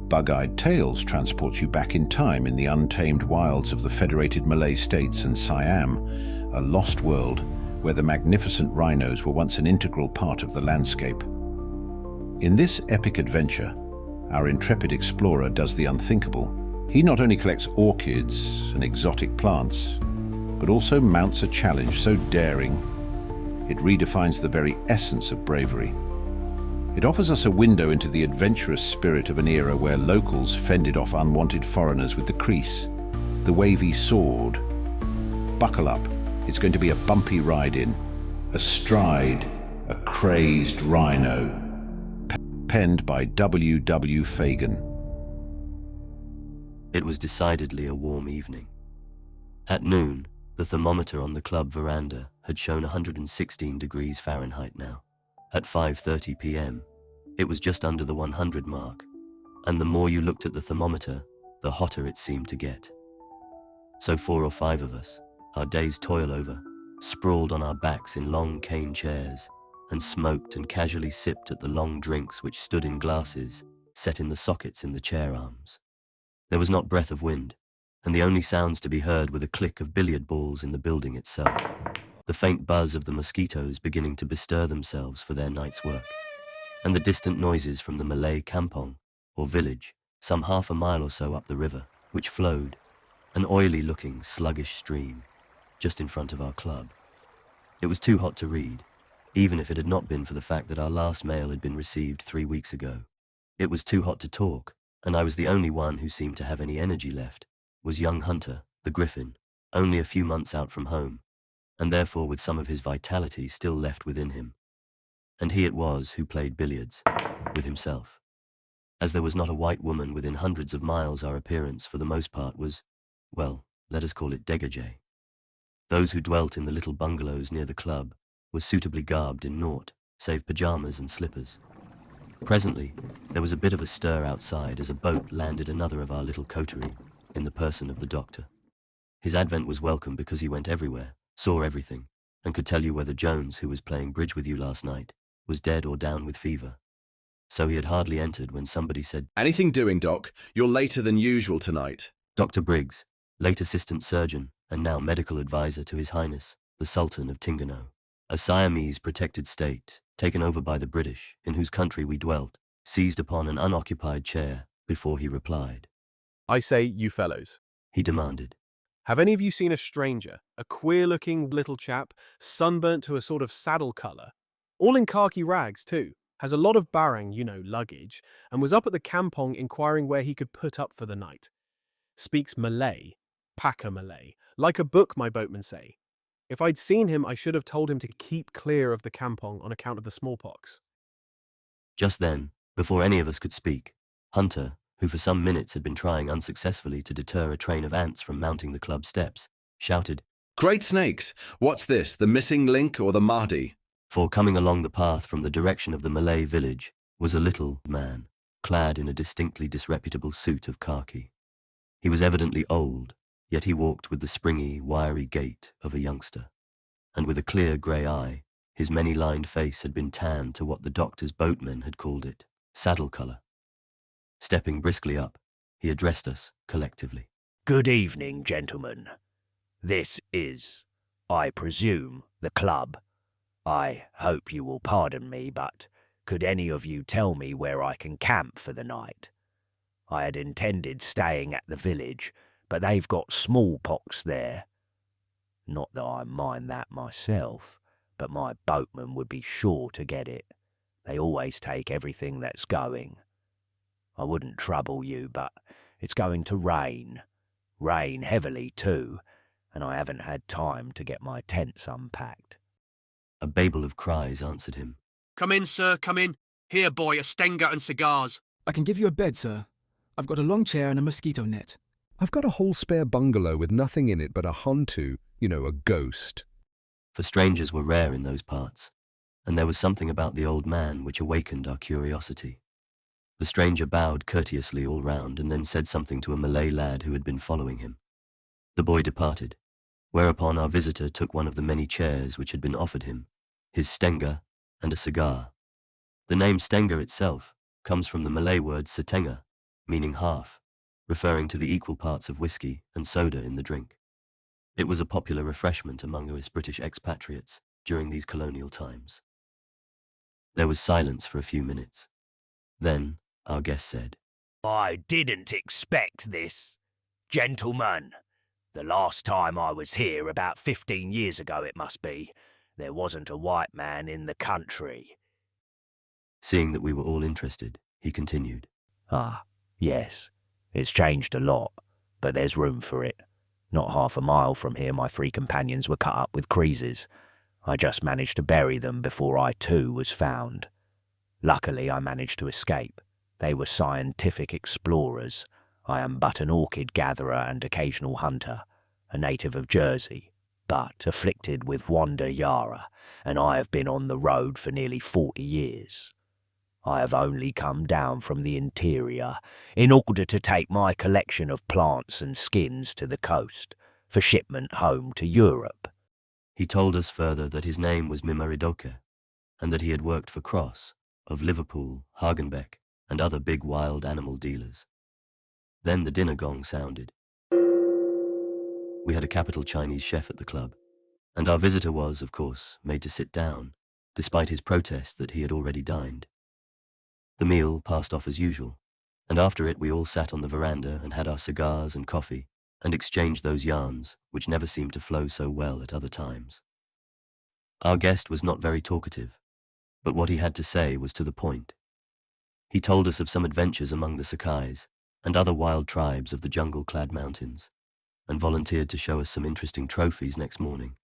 Bug-eyed Tales transports you back in time in the untamed wilds of the Federated Malay states and Siam, a lost world where the magnificent rhinos were once an integral part of the landscape. In this epic adventure, our intrepid explorer does the unthinkable. He not only collects orchids and exotic plants, but also mounts a challenge so daring, it redefines the very essence of bravery. It offers us a window into the adventurous spirit of an era where locals fended off unwanted foreigners with the crease, the wavy sword. Buckle up, it's going to be a bumpy ride in Astride, a Crazed Rhino. Penned by W. Fegen. It was decidedly a warm evening. At noon, the thermometer on the club veranda had shown 116 degrees Fahrenheit now. At 5:30 p.m., it was just under the 100 mark, and the more you looked at the thermometer, the hotter it seemed to get. So 4 or 5 of us, our day's toil over, sprawled on our backs in long cane chairs and smoked and casually sipped at the long drinks which stood in glasses set in the sockets in the chair arms. There was not breath of wind, and the only sounds to be heard were the click of billiard balls in the building itself, the faint buzz of the mosquitoes beginning to bestir themselves for their night's work, and the distant noises from the Malay kampong, or village, some half a mile or so up the river, which flowed, an oily-looking, sluggish stream, just in front of our club. It was too hot to read, even if it had not been for the fact that our last mail had been received 3 weeks ago. It was too hot to talk, and I was the only one who seemed to have any energy left, was young Hunter, the griffin, only a few months out from home, and therefore with some of his vitality still left within him. And he it was who played billiards, with himself. As there was not a white woman within hundreds of miles, our appearance, for the most part, was, well, let us call it dégagé. Those who dwelt in the little bungalows near the club were suitably garbed in naught, save pyjamas and slippers. Presently, there was a bit of a stir outside as a boat landed another of our little coterie, in the person of the doctor. His advent was welcome because he went everywhere, saw everything, and could tell you whether Jones, who was playing bridge with you last night, was dead or down with fever. So he had hardly entered when somebody said, "Anything doing, Doc? You're later than usual tonight." Dr. Briggs, late assistant surgeon and now medical advisor to His Highness, the Sultan of Tingano, a Siamese protected state, taken over by the British, in whose country we dwelt, seized upon an unoccupied chair before he replied. "I say, you fellows," he demanded, "have any of you seen a stranger, a queer-looking little chap, sunburnt to a sort of saddle colour, all in khaki rags too, has a lot of barang, luggage, and was up at the kampong inquiring where he could put up for the night. Speaks Malay, Packer Malay, like a book, my boatmen say. If I'd seen him, I should have told him to keep clear of the kampong on account of the smallpox." Just then, before any of us could speak, Hunter, who for some minutes had been trying unsuccessfully to deter a train of ants from mounting the club steps, shouted, "Great snakes! What's this, the missing link or the Mahdi?" For coming along the path from the direction of the Malay village was a little man, clad in a distinctly disreputable suit of khaki. He was evidently old, yet he walked with the springy, wiry gait of a youngster, and with a clear grey eye, his many-lined face had been tanned to what the doctor's boatmen had called it, saddle colour. Stepping briskly up, he addressed us collectively. "Good evening, gentlemen. This is, I presume, the club. I hope you will pardon me, but could any of you tell me where I can camp for the night? I had intended staying at the village, but they've got smallpox there. Not that I mind that myself, but my boatman would be sure to get it. They always take everything that's going. I wouldn't trouble you, but it's going to rain. Rain heavily too, and I haven't had time to get my tents unpacked." A babel of cries answered him. "Come in, sir, come in. Here, boy, a stenga and cigars." "I can give you a bed, sir. I've got a long chair and a mosquito net." "I've got a whole spare bungalow with nothing in it but a hantu, a ghost." For strangers were rare in those parts, and there was something about the old man which awakened our curiosity. The stranger bowed courteously all round and then said something to a Malay lad who had been following him. The boy departed, whereupon our visitor took one of the many chairs which had been offered him, his stenga, and a cigar. The name stenga itself comes from the Malay word setenga, meaning half, referring to the equal parts of whiskey and soda in the drink. It was a popular refreshment among us British expatriates during these colonial times. There was silence for a few minutes. Then our guest said, I didn't expect this. Gentlemen, the last time I was here, about 15 years ago it must be, there wasn't a white man in the country. Seeing that we were all interested, he continued, Ah, yes, it's changed a lot, but there's room for it. Not half a mile from here my 3 companions were cut up with creases. I just managed to bury them before I too was found. Luckily I managed to escape. They were scientific explorers. I am but an orchid gatherer and occasional hunter, a native of Jersey, but afflicted with Wanda Yara, and I have been on the road for nearly 40 years. I have only come down from the interior in order to take my collection of plants and skins to the coast for shipment home to Europe. He told us further that his name was Mimaridoke, and that he had worked for Cross, of Liverpool, Hagenbeck, and other big wild animal dealers. Then the dinner gong sounded. We had a capital Chinese chef at the club, and our visitor was, of course, made to sit down, despite his protest that he had already dined. The meal passed off as usual, and after it we all sat on the veranda and had our cigars and coffee, and exchanged those yarns which never seemed to flow so well at other times. Our guest was not very talkative, but what he had to say was to the point. He told us of some adventures among the Sakais and other wild tribes of the jungle-clad mountains, and volunteered to show us some interesting trophies next morning.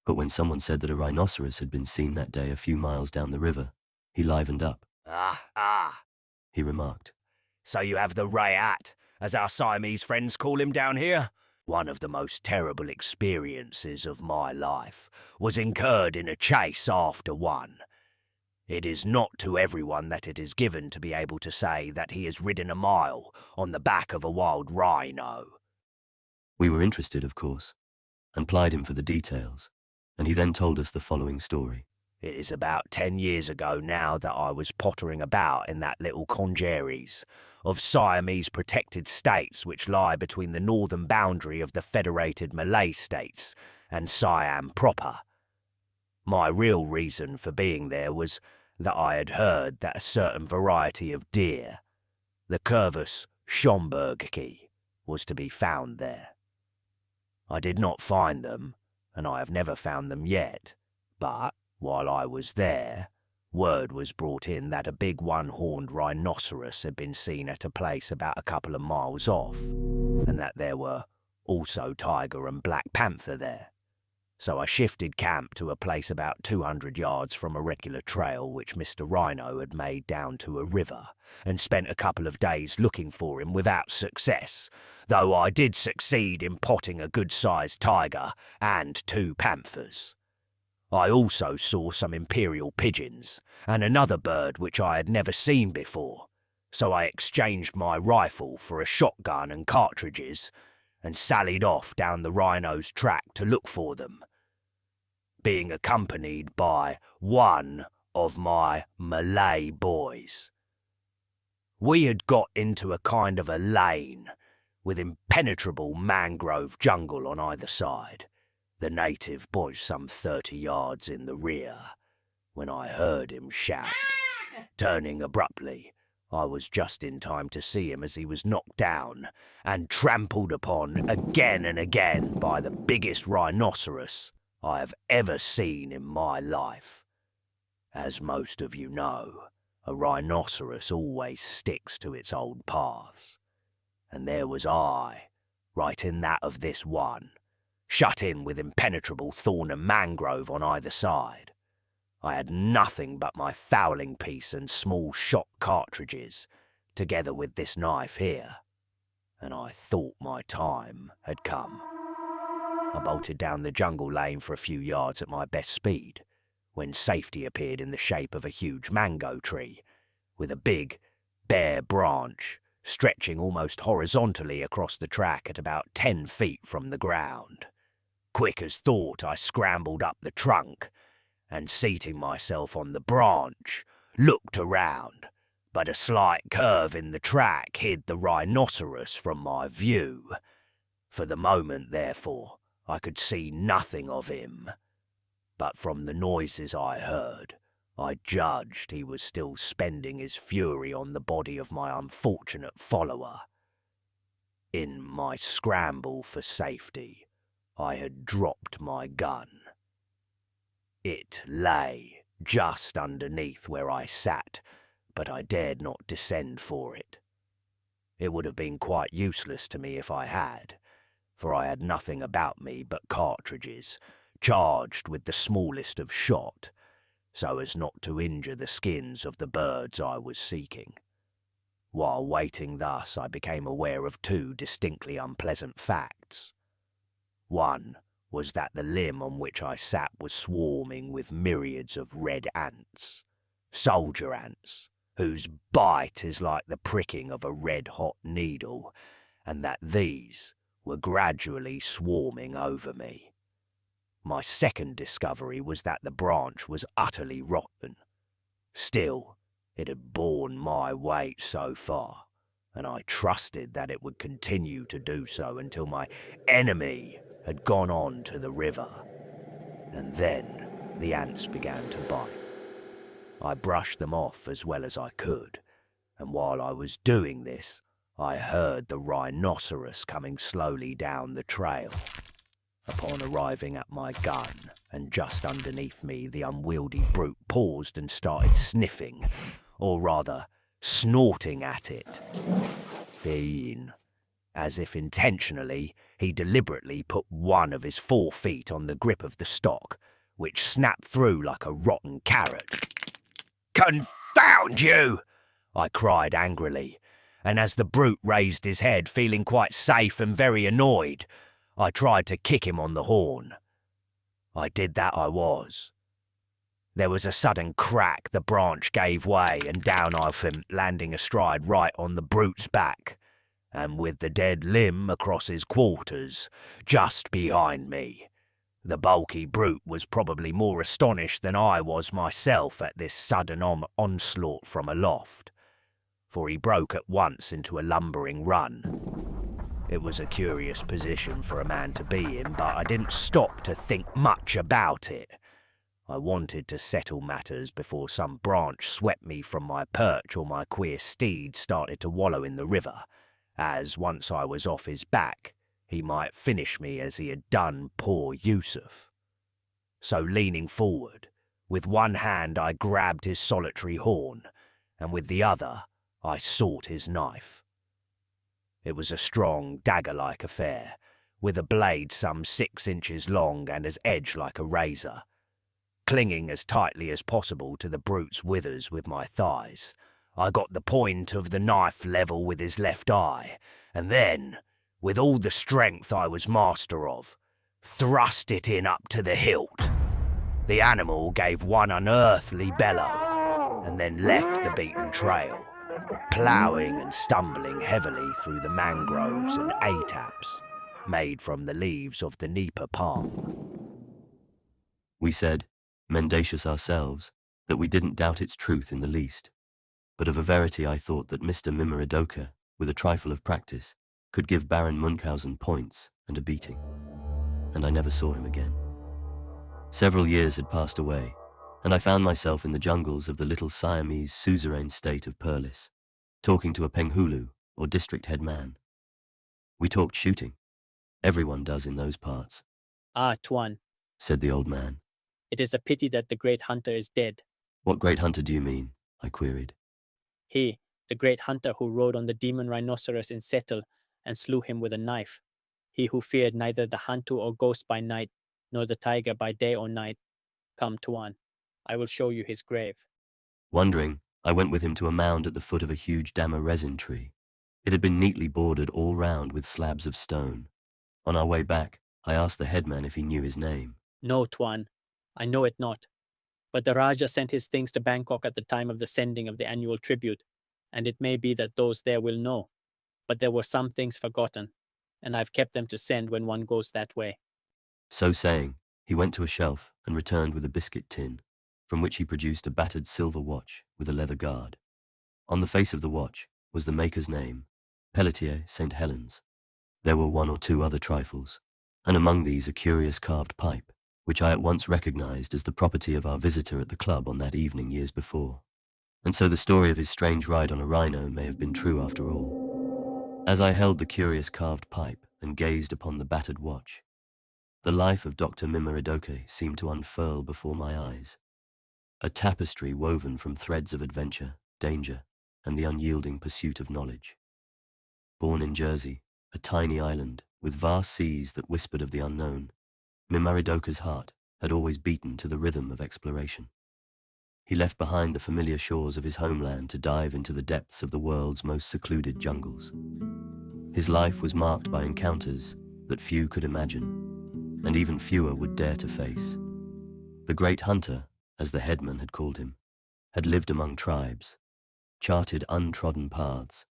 But when someone said that a rhinoceros had been seen that day a few miles down the river, he livened up. He remarked. So you have the Rayat, as our Siamese friends call him down here? One of the most terrible experiences of my life was incurred in a chase after one. It is not to everyone that it is given to be able to say that he has ridden a mile on the back of a wild rhino. We were interested, of course, and plied him for the details, and he then told us the following story. It is about 10 years ago now that I was pottering about in that little congeries of Siamese protected states which lie between the northern boundary of the Federated Malay states and Siam proper. My real reason for being there was that I had heard that a certain variety of deer, the Curvus schomburgki, was to be found there. I did not find them, and I have never found them yet, but while I was there, word was brought in that a big one-horned rhinoceros had been seen at a place about a couple of miles off, and that there were also tiger and black panther there. So I shifted camp to a place about 200 yards from a regular trail which Mr. Rhino had made down to a river, and spent a couple of days looking for him without success, though I did succeed in potting a good-sized tiger and 2 panthers. I also saw some imperial pigeons, and another bird which I had never seen before, so I exchanged my rifle for a shotgun and cartridges, and sallied off down the rhino's track to look for them, being accompanied by one of my Malay boys. We had got into a kind of a lane, with impenetrable mangrove jungle on either side, the native boy some 30 yards in the rear, when I heard him shout. Turning abruptly, I was just in time to see him as he was knocked down and trampled upon again and again by the biggest rhinoceros I have ever seen in my life. As most of you know, a rhinoceros always sticks to its old paths, and there was I, right in that of this one, shut in with impenetrable thorn and mangrove on either side. I had nothing but my fowling piece and small shot cartridges, together with this knife here, and I thought my time had come. I bolted down the jungle lane for a few yards at my best speed, when safety appeared in the shape of a huge mango tree, with a big, bare branch stretching almost horizontally across the track at about 10 feet from the ground. Quick as thought, I scrambled up the trunk, and seating myself on the branch, looked around, but a slight curve in the track hid the rhinoceros from my view. For the moment, therefore, I could see nothing of him. But from the noises I heard, I judged he was still spending his fury on the body of my unfortunate follower. In my scramble for safety, I had dropped my gun. It lay just underneath where I sat, but I dared not descend for it. It would have been quite useless to me if I had, for I had nothing about me but cartridges, charged with the smallest of shot, so as not to injure the skins of the birds I was seeking. While waiting thus, I became aware of two distinctly unpleasant facts. One was that the limb on which I sat was swarming with myriads of red ants, soldier ants, whose bite is like the pricking of a red-hot needle, and that these were gradually swarming over me. My second discovery was that the branch was utterly rotten. Still, it had borne my weight so far, and I trusted that it would continue to do so until my enemy had gone on to the river. And then the ants began to bite. I brushed them off as well as I could, and while I was doing this, I heard the rhinoceros coming slowly down the trail. Upon arriving at my gun, and just underneath me, the unwieldy brute paused and started sniffing, or rather, snorting at it. Then, as if intentionally, he deliberately put one of his 4 feet on the grip of the stock, which snapped through like a rotten carrot. "Confound you!" I cried angrily, and as the brute raised his head, feeling quite safe and very annoyed, I tried to kick him on the horn. I did that, I was. There was a sudden crack, the branch gave way, and down I went, landing astride right on the brute's back, and with the dead limb across his quarters, just behind me. The bulky brute was probably more astonished than I was myself at this sudden onslaught from aloft, for he broke at once into a lumbering run. It was a curious position for a man to be in, but I didn't stop to think much about it. I wanted to settle matters before some branch swept me from my perch or my queer steed started to wallow in the river, as once I was off his back, he might finish me as he had done poor Yusuf. So leaning forward, with one hand I grabbed his solitary horn, and with the other I sought his knife. It was a strong, dagger-like affair, with a blade some 6 inches long and as edged like a razor. Clinging as tightly as possible to the brute's withers with my thighs, I got the point of the knife level with his left eye, and then, with all the strength I was master of, thrust it in up to the hilt. The animal gave one unearthly bellow, and then left the beaten trail, ploughing and stumbling heavily through the mangroves and ataps made from the leaves of the nipa palm. We said, mendacious ourselves, that we didn't doubt its truth in the least, but of a verity I thought that Mr. Mimaradoka, with a trifle of practice, could give Baron Munchausen points and a beating, and I never saw him again. Several years had passed away, and I found myself in the jungles of the little Siamese suzerain state of Perilous, talking to a Penghulu, or district head man. We talked shooting. Everyone does in those parts. "Ah, Tuan, Said the old man. it is a pity that the great hunter is dead. What great hunter do you mean? I queried. He, the great hunter who rode on the demon rhinoceros in Settle and slew him with a knife. He who feared neither the Hantu or ghost by night, nor the tiger by day or night. Come, Tuan, I will show you his grave." Wondering, I went with him to a mound at the foot of a huge dammer resin tree. It had been neatly bordered all round with slabs of stone. On our way back, I asked the headman if he knew his name. "No, Tuan, I know it not. But the Raja sent his things to Bangkok at the time of the sending of the annual tribute, and it may be that those there will know. But there were some things forgotten, and I've kept them to send when one goes that way." So saying, he went to a shelf and returned with a biscuit tin, from which he produced a battered silver watch with a leather guard. On the face of the watch was the maker's name, Pelletier St. Helens. There were one or two other trifles, and among these a curious carved pipe, which I at once recognized as the property of our visitor at the club on that evening years before. And so the story of his strange ride on a rhino may have been true after all. As I held the curious carved pipe and gazed upon the battered watch, the life of Dr. Mimaridoke seemed to unfurl before my eyes, a tapestry woven from threads of adventure, danger, and the unyielding pursuit of knowledge. Born in Jersey, a tiny island with vast seas that whispered of the unknown, Mimaridoke's heart had always beaten to the rhythm of exploration. He left behind the familiar shores of his homeland to dive into the depths of the world's most secluded jungles. His life was marked by encounters that few could imagine, and even fewer would dare to face. The great hunter, as the headman had called him, had lived among tribes, charted untrodden paths,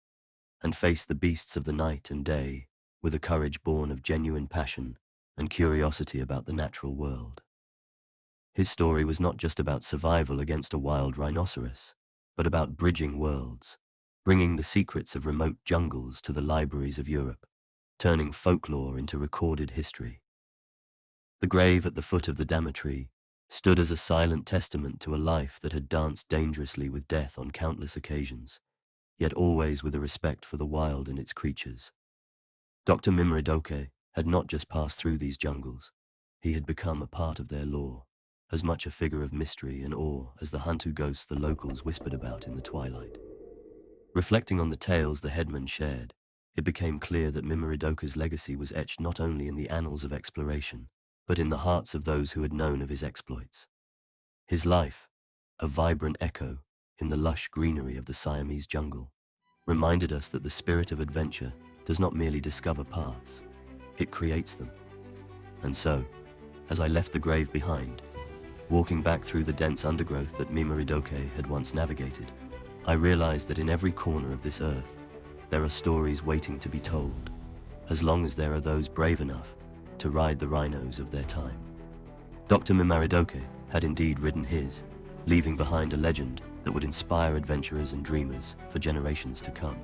and faced the beasts of the night and day with a courage born of genuine passion and curiosity about the natural world. His story was not just about survival against a wild rhinoceros, but about bridging worlds, bringing the secrets of remote jungles to the libraries of Europe, turning folklore into recorded history. The grave at the foot of the Dama tree stood as a silent testament to a life that had danced dangerously with death on countless occasions, yet always with a respect for the wild and its creatures. Dr. Mimaridoke had not just passed through these jungles, he had become a part of their lore, as much a figure of mystery and awe as the Hantu ghosts the locals whispered about in the twilight. Reflecting on the tales the headman shared, it became clear that Mimaridoke's legacy was etched not only in the annals of exploration, but in the hearts of those who had known of his exploits. His life, a vibrant echo in the lush greenery of the Siamese jungle, reminded us that the spirit of adventure does not merely discover paths, it creates them. And so, as I left the grave behind, walking back through the dense undergrowth that Mimaridoke had once navigated, I realized that in every corner of this earth, there are stories waiting to be told, as long as there are those brave enough to ride the rhinos of their time. Dr. Mimaridoke had indeed ridden his, leaving behind a legend that would inspire adventurers and dreamers for generations to come.